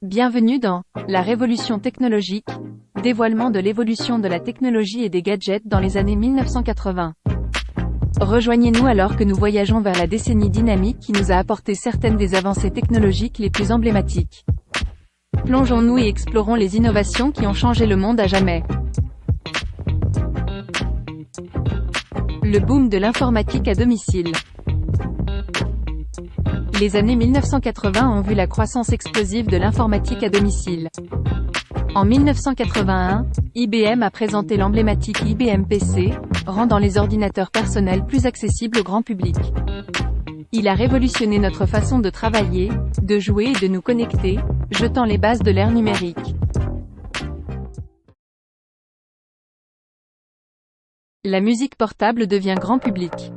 Bienvenue dans La Révolution technologique, dévoilement de l'évolution de la technologie et des gadgets dans les années 1980. Rejoignez-nous alors que nous voyageons vers la décennie dynamique qui nous a apporté certaines des avancées technologiques les plus emblématiques. Plongeons-nous et explorons les innovations qui ont changé le monde à jamais. Le boom de l'informatique à domicile. Les années 1980 ont vu la croissance explosive de l'informatique à domicile. En 1981, IBM a présenté l'emblématique IBM PC, rendant les ordinateurs personnels plus accessibles au grand public. Il a révolutionné notre façon de travailler, de jouer et de nous connecter, jetant les bases de l'ère numérique. La musique portable devient grand public.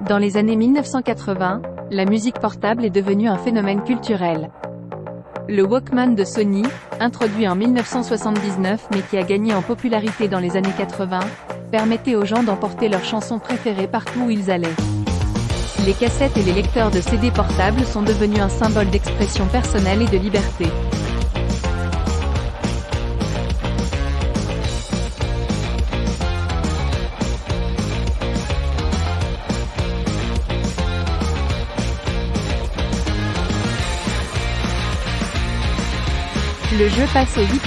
Dans les années 1980, la musique portable est devenue un phénomène culturel. Le Walkman de Sony, introduit en 1979 mais qui a gagné en popularité dans les années 80, permettait aux gens d'emporter leurs chansons préférées partout où ils allaient. Les cassettes et les lecteurs de CD portables sont devenus un symbole d'expression personnelle et de liberté. Le jeu passe aux 8 bits.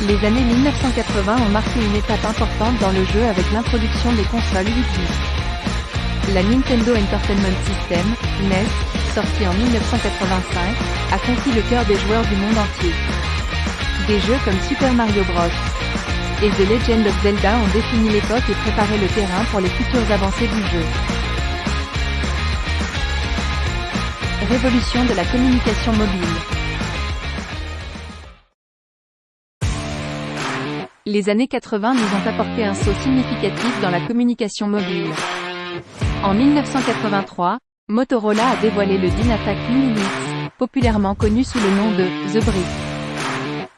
Les années 1980 ont marqué une étape importante dans le jeu avec l'introduction des consoles 8 bits. La Nintendo Entertainment System, NES, sortie en 1985, a conquis le cœur des joueurs du monde entier. Des jeux comme Super Mario Bros. Et The Legend of Zelda ont défini l'époque et préparé le terrain pour les futures avancées du jeu. Révolution de la communication mobile. Les années 80 nous ont apporté un saut significatif dans la communication mobile. En 1983, Motorola a dévoilé le DynaTAC Mini-Mix, populairement connu sous le nom de The Brick.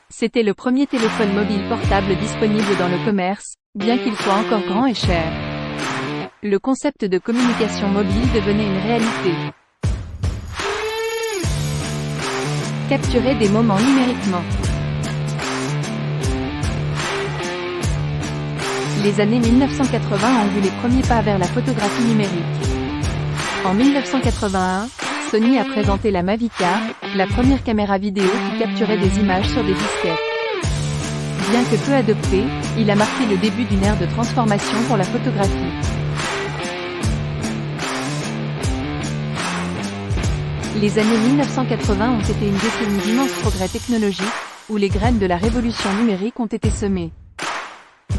C'était le premier téléphone mobile portable disponible dans le commerce, bien qu'il soit encore grand et cher. Le concept de communication mobile devenait une réalité. Capturer des moments numériquement. Les années 1980 ont vu les premiers pas vers la photographie numérique. En 1981, Sony a présenté la Mavica, la première caméra vidéo qui capturait des images sur des disquettes. Bien que peu adopté, il a marqué le début d'une ère de transformation pour la photographie. Les années 1980 ont été une décennie d'immenses progrès technologiques, où les graines de la révolution numérique ont été semées.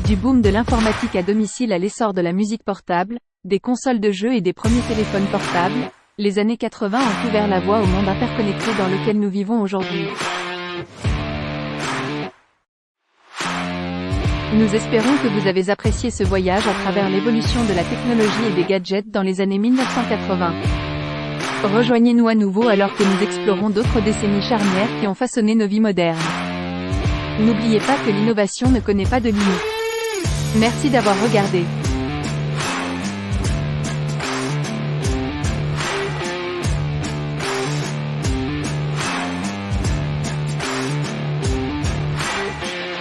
Du boom de l'informatique à domicile à l'essor de la musique portable, des consoles de jeux et des premiers téléphones portables, les années 80 ont ouvert la voie au monde interconnecté dans lequel nous vivons aujourd'hui. Nous espérons que vous avez apprécié ce voyage à travers l'évolution de la technologie et des gadgets dans les années 1980. Rejoignez-nous à nouveau alors que nous explorons d'autres décennies charnières qui ont façonné nos vies modernes. N'oubliez pas que l'innovation ne connaît pas de limite. Merci d'avoir regardé.